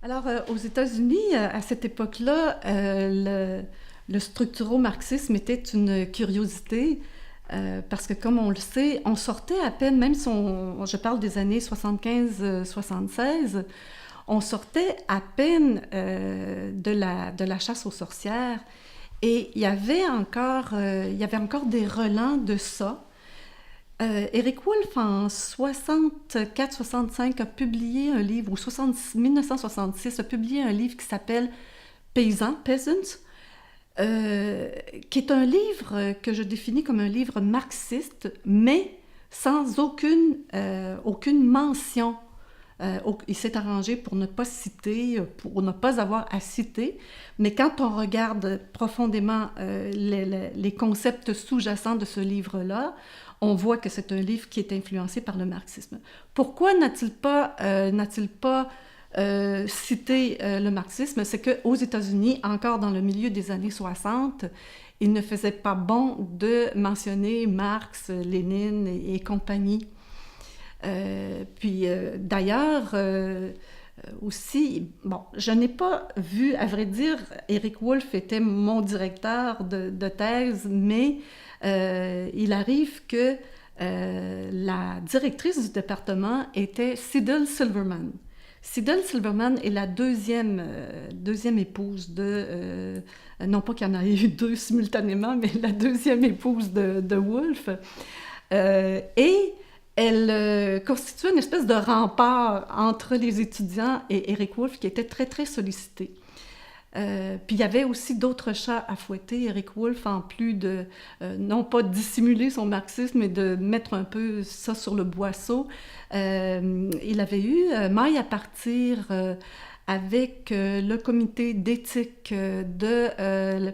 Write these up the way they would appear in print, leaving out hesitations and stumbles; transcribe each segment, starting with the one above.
Alors, aux États-Unis, à cette époque-là, le structuro-marxisme était une curiosité parce que, comme on le sait, on sortait à peine, même si je parle des années 75-76, on sortait à peine de la chasse aux sorcières et il y avait encore des relents de ça. Eric Wolf, en 64-65, a publié un livre, ou 1966, a publié un livre qui s'appelle Paysans, Peasants, qui est un livre que je définis comme un livre marxiste, mais sans aucune mention. Il s'est arrangé pour ne pas citer, pour ne pas avoir à citer, mais quand on regarde profondément les concepts sous-jacents de ce livre-là, on voit que c'est un livre qui est influencé par le marxisme. Pourquoi n'a-t-il pas cité le marxisme? C'est qu'aux États-Unis, encore dans le milieu des années 60, il ne faisait pas bon de mentionner Marx, Lénine et compagnie. D'ailleurs, aussi, bon, je n'ai pas vu, à vrai dire, Eric Wolf était mon directeur de thèse, mais il arrive que la directrice du département était Cydil Silverman. Cydil Silverman est la deuxième épouse non pas qu'il y en a eu deux simultanément, mais la deuxième épouse de Wolf. Et elle constitue une espèce de rempart entre les étudiants et Eric Wolf qui était très, très sollicité. Puis il y avait aussi d'autres chats à fouetter. Eric Wolf, en plus de non pas dissimuler son marxisme, mais de mettre un peu ça sur le boisseau, il avait eu maille à partir avec le comité d'éthique de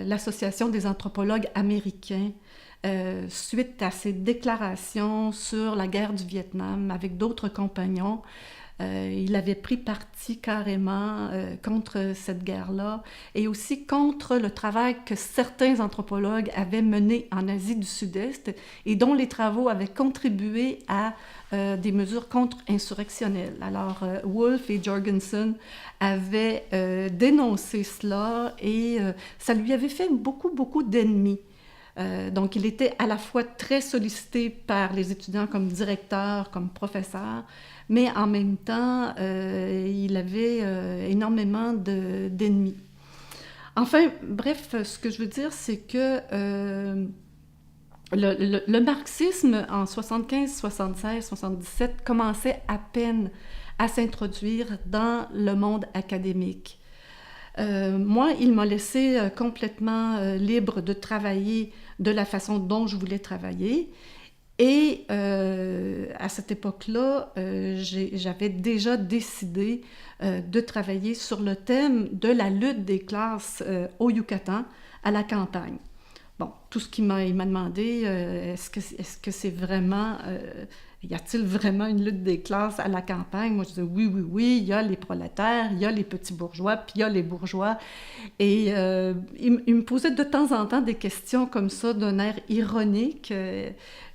l'Association des anthropologues américains suite à ses déclarations sur la guerre du Vietnam avec d'autres compagnons. Il avait pris parti carrément contre cette guerre-là et aussi contre le travail que certains anthropologues avaient mené en Asie du Sud-Est et dont les travaux avaient contribué à des mesures contre-insurrectionnelles. Alors, Wolf et Jorgensen avaient dénoncé cela et ça lui avait fait beaucoup, beaucoup d'ennemis. Donc, il était à la fois très sollicité par les étudiants comme directeur, comme professeur, mais en même temps, il avait énormément d'ennemis. Enfin, bref, ce que je veux dire, c'est que le marxisme, en 75, 76, 77, commençait à peine à s'introduire dans le monde académique. Moi, il m'a laissé complètement libre de travailler de la façon dont je voulais travailler. Et à cette époque-là, j'avais déjà décidé de travailler sur le thème de la lutte des classes au Yucatan, à la campagne. Bon, tout ce qu'il il m'a demandé, est-ce que c'est vraiment, y a-t-il vraiment une lutte des classes à la campagne? Moi, je disais oui, oui, oui, il y a les prolétaires, il y a les petits bourgeois, puis il y a les bourgeois. Et il me posait de temps en temps des questions comme ça, d'un air ironique.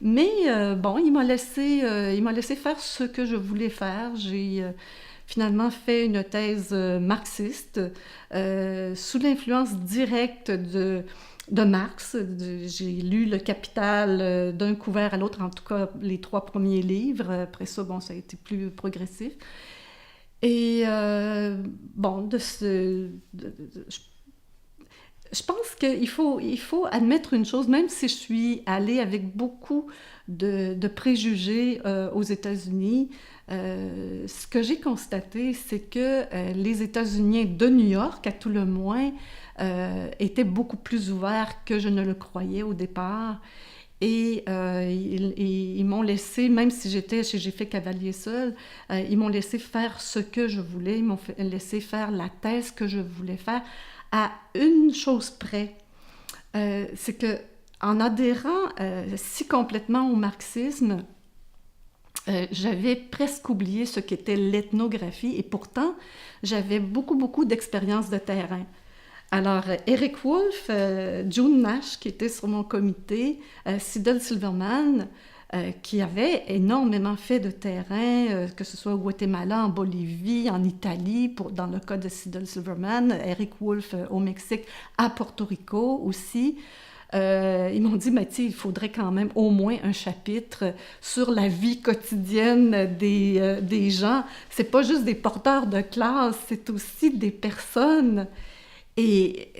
Mais bon, il m'a laissé faire ce que je voulais faire. J'ai finalement fait une thèse marxiste sous l'influence directe de Marx. J'ai lu Le Capital d'un couvert à l'autre, en tout cas les 3 premiers livres. Après ça, bon, ça a été plus progressif. Et bon, je pense qu'il faut admettre une chose, même si je suis allée avec beaucoup de préjugés aux États-Unis, ce que j'ai constaté, c'est que les États-Unis de New York, à tout le moins, étaient beaucoup plus ouverts que je ne le croyais au départ. Et ils m'ont laissé, même si j'ai fait cavalier seul, ils m'ont laissé faire ce que je voulais, ils m'ont laissé faire la thèse que je voulais faire, à une chose près. C'est que en adhérant si complètement au marxisme, j'avais presque oublié ce qu'était l'ethnographie et pourtant, j'avais beaucoup, beaucoup d'expérience de terrain. Alors, Eric Wolf, June Nash, qui était sur mon comité, Siddle Silverman, qui avait énormément fait de terrain, que ce soit au Guatemala, en Bolivie, en Italie, dans le cas de Siddle Silverman, Eric Wolf au Mexique, à Porto Rico aussi. Ils m'ont dit, mais tu sais, il faudrait quand même au moins un chapitre sur la vie quotidienne des gens. C'est pas juste des porteurs de classe, c'est aussi des personnes. Et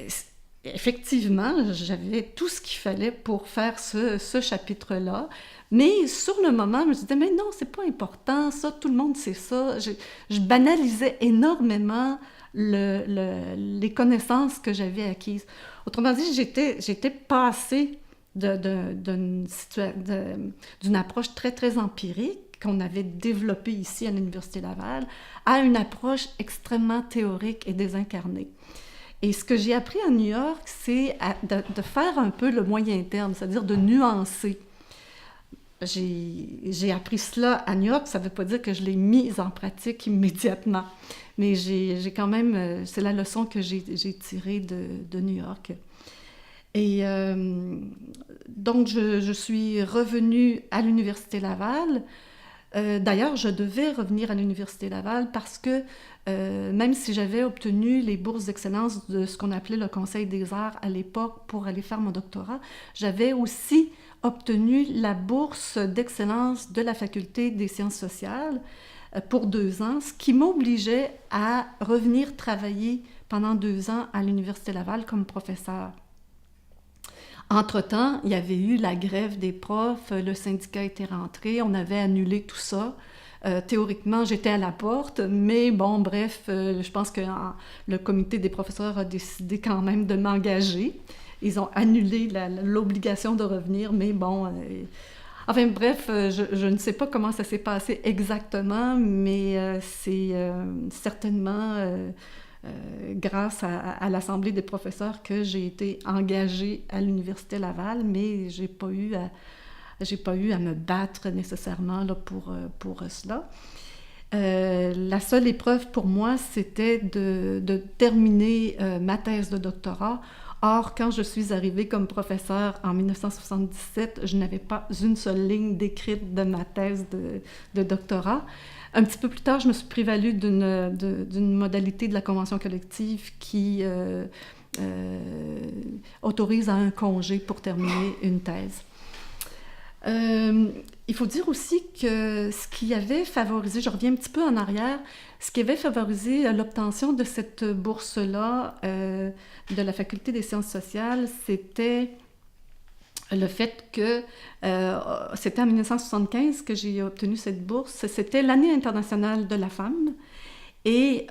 effectivement, j'avais tout ce qu'il fallait pour faire ce chapitre-là. Mais sur le moment, je me disais, mais non, c'est pas important, ça, tout le monde sait ça. Je banalisais énormément les connaissances que j'avais acquises. Autrement dit, j'étais passée d'une approche très, très empirique qu'on avait développée ici à l'Université Laval à une approche extrêmement théorique et désincarnée. Et ce que j'ai appris à New York, c'est de faire un peu le moyen terme, c'est-à-dire de nuancer. J'ai appris cela à New York, ça ne veut pas dire que je l'ai mis en pratique immédiatement, mais j'ai quand même, c'est la leçon que j'ai tirée de New York. Et donc, je suis revenue à l'Université Laval. D'ailleurs, je devais revenir à l'Université Laval parce que même si j'avais obtenu les bourses d'excellence de ce qu'on appelait le Conseil des arts à l'époque pour aller faire mon doctorat, j'avais aussi obtenu la bourse d'excellence de la Faculté des sciences sociales pour 2 ans, ce qui m'obligeait à revenir travailler pendant 2 ans à l'Université Laval comme professeur. Entre-temps, il y avait eu la grève des profs, le syndicat était rentré, on avait annulé tout ça. Théoriquement, j'étais à la porte, mais bon, bref, je pense que le comité des professeurs a décidé quand même de m'engager. Ils ont annulé l'obligation de revenir, mais bon... enfin bref, je ne sais pas comment ça s'est passé exactement, mais c'est certainement grâce à l'Assemblée des professeurs que j'ai été engagée à l'Université Laval, mais j'ai pas eu à me battre nécessairement là, pour cela. La seule épreuve pour moi, c'était de terminer ma thèse de doctorat. Or, quand je suis arrivée comme professeure en 1977, je n'avais pas une seule ligne décrite de ma thèse de doctorat. Un petit peu plus tard, je me suis prévalue d'une modalité de la convention collective qui autorise à un congé pour terminer une thèse. Il faut dire aussi que ce qui avait favorisé, je reviens un petit peu en arrière, ce qui avait favorisé l'obtention de cette bourse-là de la Faculté des sciences sociales, c'était le fait que c'était en 1975 que j'ai obtenu cette bourse. C'était l'année internationale de la femme. Et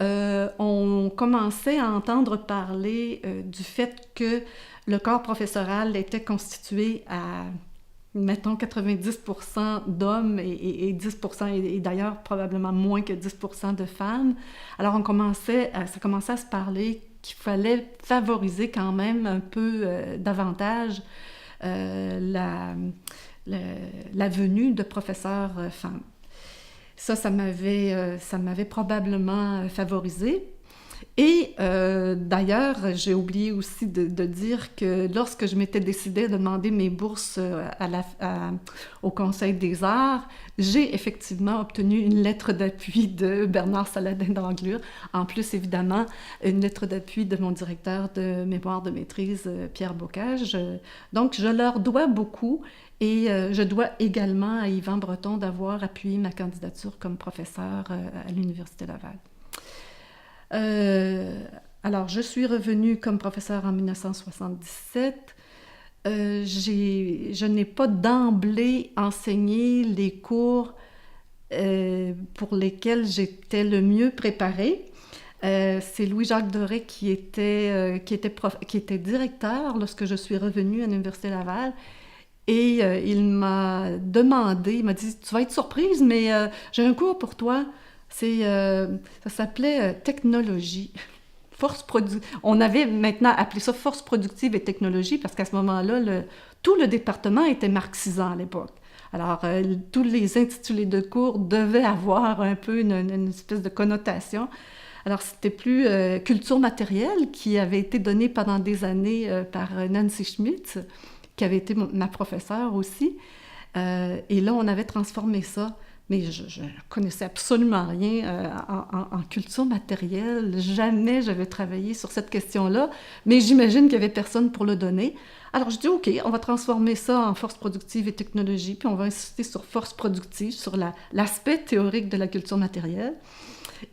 on commençait à entendre parler du fait que le corps professoral était constitué à, mettons, 90% d'hommes et 10%, et d'ailleurs probablement moins que 10% de femmes. Alors ça commençait à se parler qu'il fallait favoriser quand même un peu davantage la venue de professeurs femmes. Ça m'avait probablement favorisée. Et d'ailleurs, j'ai oublié aussi de dire que lorsque je m'étais décidée à demander mes bourses au Conseil des arts, j'ai effectivement obtenu une lettre d'appui de Bernard Saladin d'Anglure. En plus, évidemment, une lettre d'appui de mon directeur de mémoire de maîtrise, Pierre Bocage. Donc, je leur dois beaucoup. Et je dois également à Yvan Breton d'avoir appuyé ma candidature comme professeur à l'Université Laval. Alors, je suis revenue comme professeure en 1977. Je n'ai pas d'emblée enseigné les cours pour lesquels j'étais le mieux préparée. C'est Louis-Jacques Doré qui était directeur lorsque je suis revenue à l'Université Laval. Et il m'a demandé, il m'a dit « Tu vas être surprise, mais j'ai un cours pour toi. » ça s'appelait technologie. On avait maintenant appelé ça force productive et technologie parce qu'à ce moment-là, tout le département était marxisant à l'époque. Alors, tous les intitulés de cours devaient avoir un peu une espèce de connotation. Alors, c'était plus culture matérielle qui avait été donnée pendant des années par Nancy Schmitz, qui avait été ma professeure aussi. Et là, on avait transformé ça. Mais je ne connaissais absolument rien en culture matérielle. Jamais j'avais travaillé sur cette question-là. Mais j'imagine qu'il n'y avait personne pour le donner. Alors, je dis, OK, on va transformer ça en force productive et technologie, puis on va insister sur force productive, sur l'aspect théorique de la culture matérielle.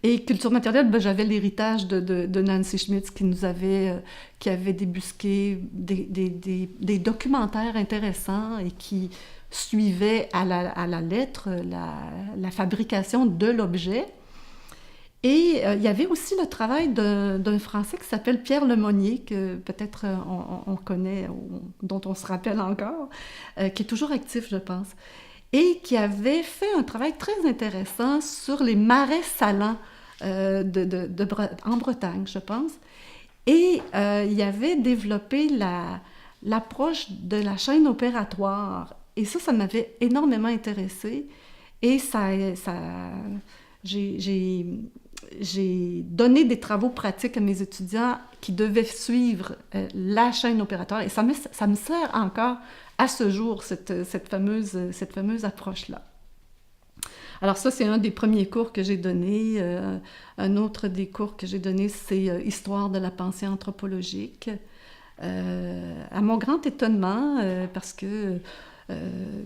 Et culture matérielle, ben, j'avais l'héritage de Nancy Schmitz qui avait débusqué des documentaires intéressants et qui suivait à la lettre la fabrication de l'objet. Et il y avait aussi le travail d'un Français qui s'appelle Pierre Lemonnier, que peut-être on connaît, dont on se rappelle encore, qui est toujours actif, je pense, et qui avait fait un travail très intéressant sur les marais salants en Bretagne, je pense. Et il avait développé l'approche de la chaîne opératoire. Et ça m'avait énormément intéressée. Et j'ai donné des travaux pratiques à mes étudiants qui devaient suivre la chaîne opératoire. Et ça me sert encore à ce jour, cette fameuse approche-là. Alors ça, c'est un des premiers cours que j'ai donné. Un autre des cours que j'ai donné, c'est Histoire de la pensée anthropologique. À mon grand étonnement, parce que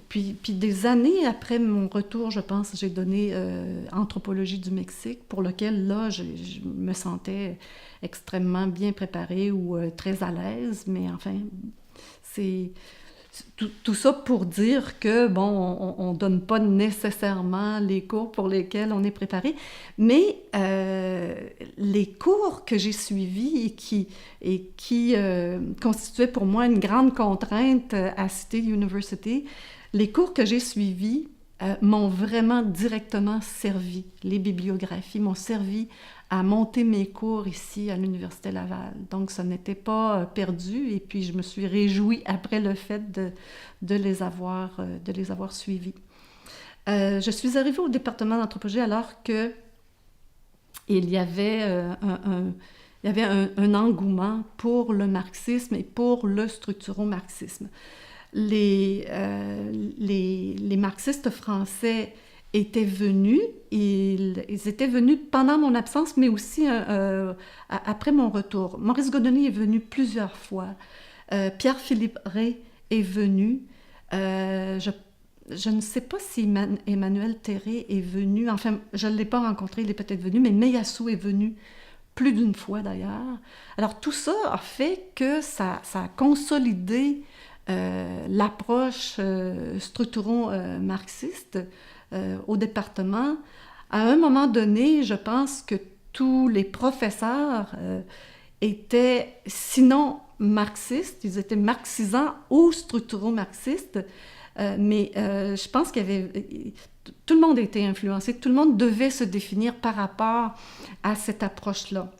puis des années après mon retour, je pense, j'ai donné Anthropologie du Mexique, pour lequel, là, je me sentais extrêmement bien préparée ou très à l'aise, mais enfin, c'est tout ça pour dire que, bon, on donne pas nécessairement les cours pour lesquels on est préparé, mais les cours que j'ai suivis et qui constituaient pour moi une grande contrainte à City University, les cours que j'ai suivis m'ont vraiment directement servi. Les bibliographies m'ont servi à monter mes cours ici à l'Université Laval. Donc, ça n'était pas perdu. Et puis, je me suis réjouie après le fait de les avoir suivis. Je suis arrivée au département d'anthropologie alors que il y avait un engouement pour le marxisme et pour le structuro-marxisme. Les marxistes français étaient venus, ils étaient venus pendant mon absence, mais aussi après mon retour. Maurice Godonné est venu plusieurs fois. Pierre-Philippe Rey est venu. Je ne sais pas si Emmanuel Terré est venu. Enfin, je ne l'ai pas rencontré, il est peut-être venu, mais Meillassoux est venu plus d'une fois d'ailleurs. Alors tout ça a fait que ça a consolidé l'approche structuron-marxiste au département. À un moment donné, je pense que tous les professeurs étaient, sinon marxistes, ils étaient marxisants ou structuro-marxistes, mais je pense tout le monde était influencé, tout le monde devait se définir par rapport à cette approche-là.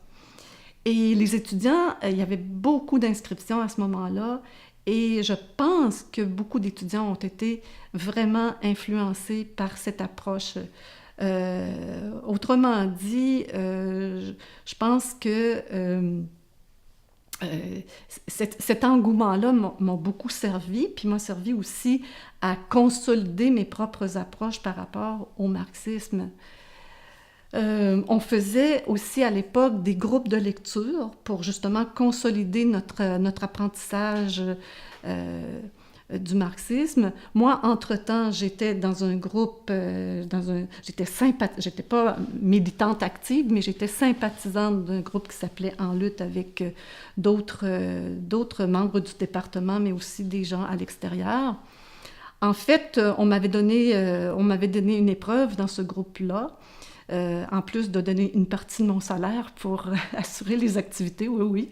Et les étudiants, il y avait beaucoup d'inscriptions à ce moment-là, et je pense que beaucoup d'étudiants ont été vraiment influencés par cette approche. Autrement dit, je pense que cet engouement-là m'a beaucoup servi, puis m'a servi aussi à consolider mes propres approches par rapport au marxisme. On faisait aussi à l'époque des groupes de lecture pour justement consolider notre apprentissage du marxisme. Moi, entre-temps, j'étais dans un groupe, j'étais pas militante active, mais j'étais sympathisante d'un groupe qui s'appelait En lutte avec d'autres membres du département, mais aussi des gens à l'extérieur. En fait, on m'avait donné une épreuve dans ce groupe-là. En plus de donner une partie de mon salaire pour assurer les activités, oui.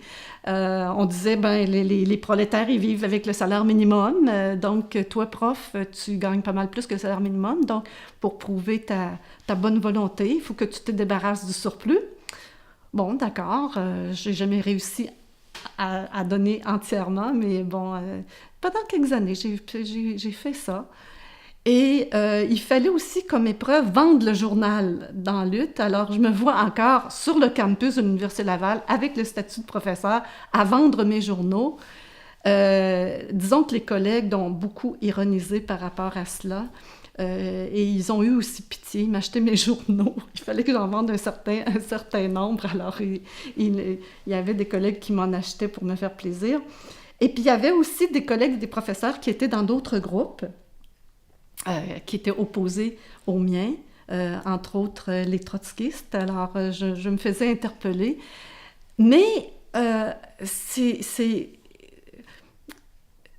On disait, les prolétaires, ils vivent avec le salaire minimum, donc toi, prof, tu gagnes pas mal plus que le salaire minimum, donc pour prouver ta bonne volonté, il faut que tu te débarrasses du surplus. Bon, d'accord, j'ai jamais réussi à donner entièrement, mais bon, pendant quelques années, j'ai fait ça. Et il fallait aussi, comme épreuve, vendre le journal dans Lutte. Alors, je me vois encore sur le campus de l'Université Laval, avec le statut de professeur, à vendre mes journaux. Disons que les collègues ont beaucoup ironisé par rapport à cela. Et ils ont eu aussi pitié, ils m'achetaient mes journaux. Il fallait que j'en vende un certain nombre. Alors, il y avait des collègues qui m'en achetaient pour me faire plaisir. Et puis, il y avait aussi des collègues, des professeurs qui étaient dans d'autres groupes, qui étaient opposés aux miens, entre autres les trotskistes. Alors, je me faisais interpeller. Mais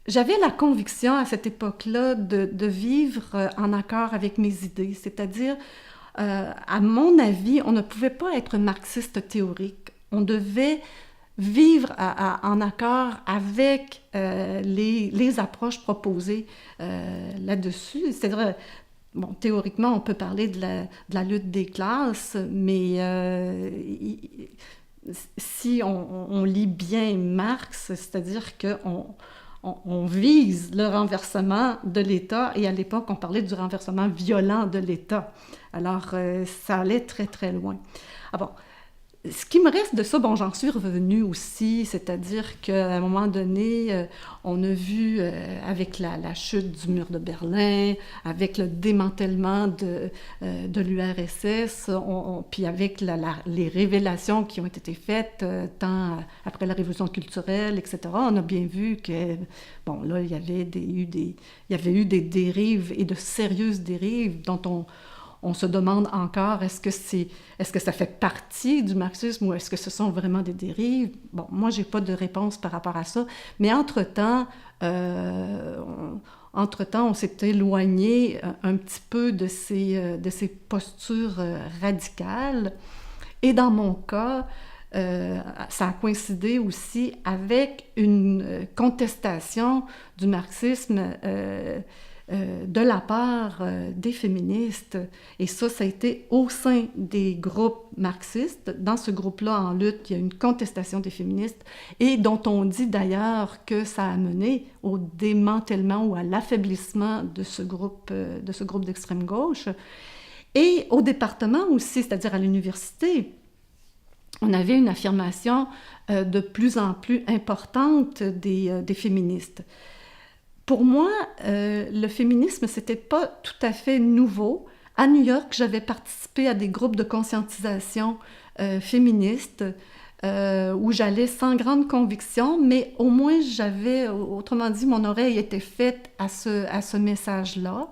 j'avais la conviction à cette époque-là de vivre en accord avec mes idées, c'est-à-dire, à mon avis, on ne pouvait pas être marxiste théorique. On devait vivre en accord avec les approches proposées là-dessus. C'est-à-dire, bon, théoriquement, on peut parler de la lutte des classes, mais si on lit bien Marx, c'est-à-dire qu'on vise le renversement de l'État, et à l'époque, on parlait du renversement violent de l'État. Alors, ça allait très, très loin. Ah bon, ce qui me reste de ça, bon, j'en suis revenue aussi, c'est-à-dire qu'à un moment donné, on a vu avec la chute du mur de Berlin, avec le démantèlement de l'URSS, puis avec les révélations qui ont été faites tant après la révolution culturelle, etc., on a bien vu que, bon, là, il y avait eu des dérives, et de sérieuses dérives dont on se demande encore, est-ce que ça fait partie du marxisme ou est-ce que ce sont vraiment des dérives? Bon, moi, j'ai pas de réponse par rapport à ça. Mais entre-temps, on s'est éloigné un petit peu de ces postures radicales. Et dans mon cas, ça a coïncidé aussi avec une contestation du marxisme de la part des féministes. Et ça a été au sein des groupes marxistes. Dans ce groupe-là, en lutte, il y a une contestation des féministes, et dont on dit d'ailleurs que ça a mené au démantèlement ou à l'affaiblissement de ce groupe d'extrême gauche. Et au département aussi, c'est-à-dire à l'université, on avait une affirmation de plus en plus importante des féministes. Pour moi, le féminisme, c'était pas tout à fait nouveau. À New York, j'avais participé à des groupes de conscientisation féministes où j'allais sans grande conviction, mais au moins autrement dit, mon oreille était faite à ce message-là.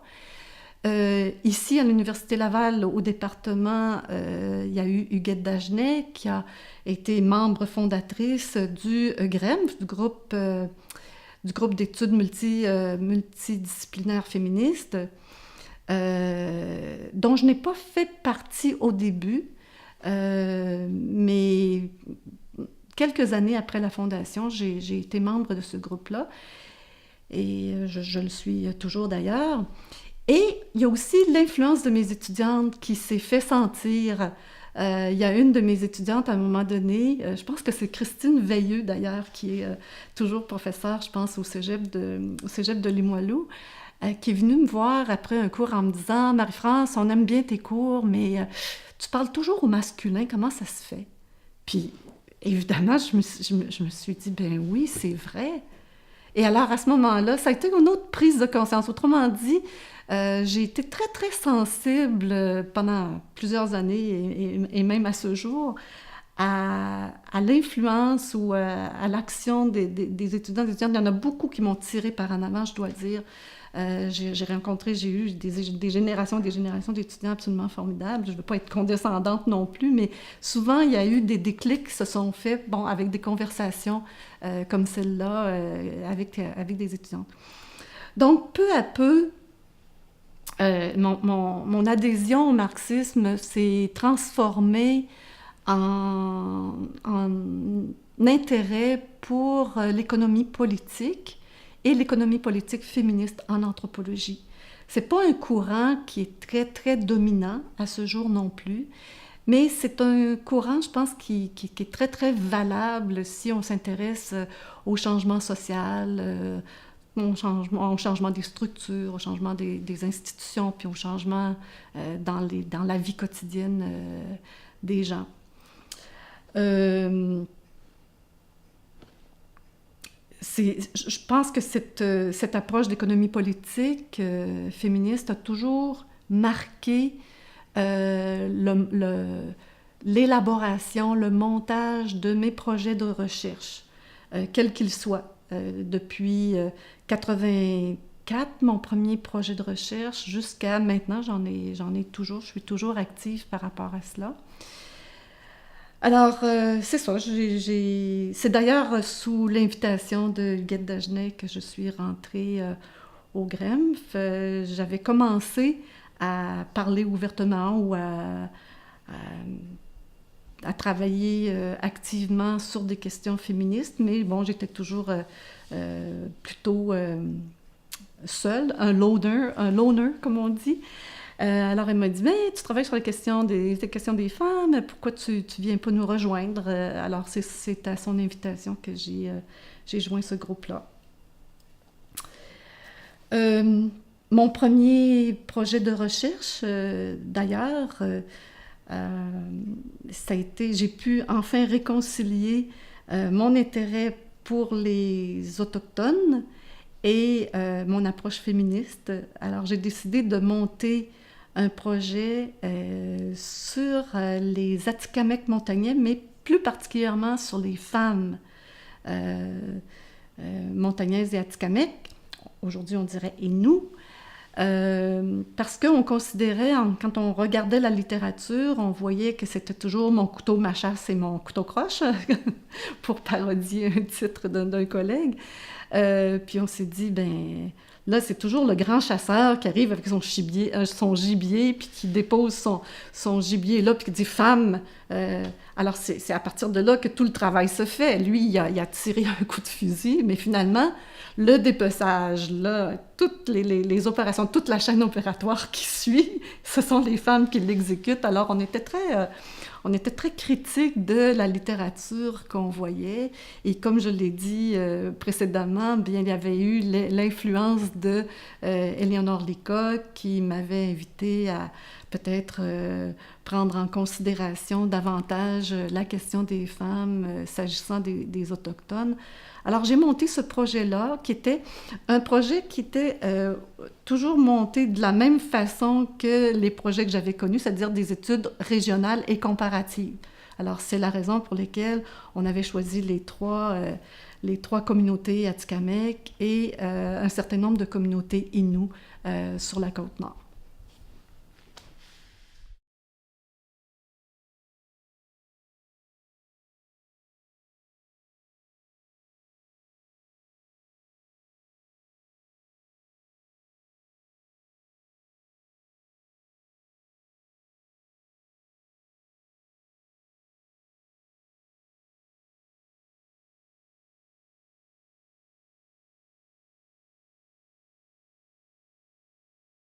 Ici, à l'Université Laval, au département, il y a eu Huguette Dagenet, qui a été membre fondatrice du GREM, du groupe d'études multidisciplinaires féministes, dont je n'ai pas fait partie au début, mais quelques années après la fondation, j'ai été membre de ce groupe-là, et je le suis toujours d'ailleurs. Et il y a aussi l'influence de mes étudiantes qui s'est fait sentir. Il y a une de mes étudiantes, à un moment donné, je pense que c'est Christine Veilleux d'ailleurs, qui est toujours professeure, je pense, au cégep de Limoilou, qui est venue me voir après un cours en me disant « Marie-France, on aime bien tes cours, mais tu parles toujours au masculin, comment ça se fait? » Puis, évidemment, je me suis dit « Ben oui, c'est vrai. » Et alors, à ce moment-là, ça a été une autre prise de conscience. Autrement dit, j'ai été très, très sensible pendant plusieurs années et même à ce jour à l'influence ou à l'action des étudiants et des étudiantes. Il y en a beaucoup qui m'ont tiré par en avant, je dois dire. J'ai eu des générations d'étudiants absolument formidables. Je ne veux pas être condescendante non plus, mais souvent, il y a eu des déclics qui se sont faits, bon, avec des conversations comme celle-là avec des étudiantes. Donc, peu à peu, mon adhésion au marxisme s'est transformée en intérêt pour l'économie politique et l'économie politique féministe en anthropologie. C'est pas un courant qui est très, très dominant à ce jour non plus, mais c'est un courant, je pense, qui est très, très valable si on s'intéresse au changement social, au changement des structures, au changement des institutions, puis au changement dans la vie quotidienne des gens. Je pense que cette approche d'économie politique féministe a toujours marqué l'élaboration, le montage de mes projets de recherche, quels qu'ils soient. Depuis 84, mon premier projet de recherche, jusqu'à maintenant, j'en ai toujours, je suis toujours active par rapport à cela. Alors, c'est ça, c'est d'ailleurs sous l'invitation de Huguette Dagenet que je suis rentrée au GREMF. J'avais commencé à parler ouvertement ou à travailler activement sur des questions féministes, mais bon, j'étais toujours plutôt seule, un loner, comme on dit. Alors, elle m'a dit, mais tu travailles sur les questions des femmes, pourquoi tu viens pas nous rejoindre? Alors, c'est à son invitation que j'ai joint ce groupe-là. Mon premier projet de recherche, d'ailleurs, ça a été, j'ai pu enfin réconcilier mon intérêt pour les Autochtones et mon approche féministe. Alors, j'ai décidé de monter un projet sur les Atikamekw montagnais, mais plus particulièrement sur les femmes montagnaises et Atikamekw. Aujourd'hui, on dirait Innu. Parce qu'on considérait, quand on regardait la littérature, on voyait que c'était toujours mon couteau ma chasse et mon couteau croche, pour parodier un titre d'un collègue. Puis on s'est dit, ben là, c'est toujours le grand chasseur qui arrive avec son gibier puis qui dépose son gibier là, puis qui dit « femme ». Alors, c'est à partir de là que tout le travail se fait. Lui, il a tiré un coup de fusil, mais finalement, le dépeçage, là, toutes les opérations, toute la chaîne opératoire qui suit, ce sont les femmes qui l'exécutent. Alors, on était très critique de la littérature qu'on voyait. Et comme je l'ai dit précédemment, bien, il y avait eu l'influence de Éléonore Leacock qui m'avait invitée à peut-être prendre en considération davantage la question des femmes s'agissant des Autochtones. Alors, j'ai monté ce projet-là, qui était un projet qui était toujours monté de la même façon que les projets que j'avais connus, c'est-à-dire des études régionales et comparatives. Alors, c'est la raison pour laquelle on avait choisi les trois communautés Atikamekw et un certain nombre de communautés Innu sur la Côte-Nord.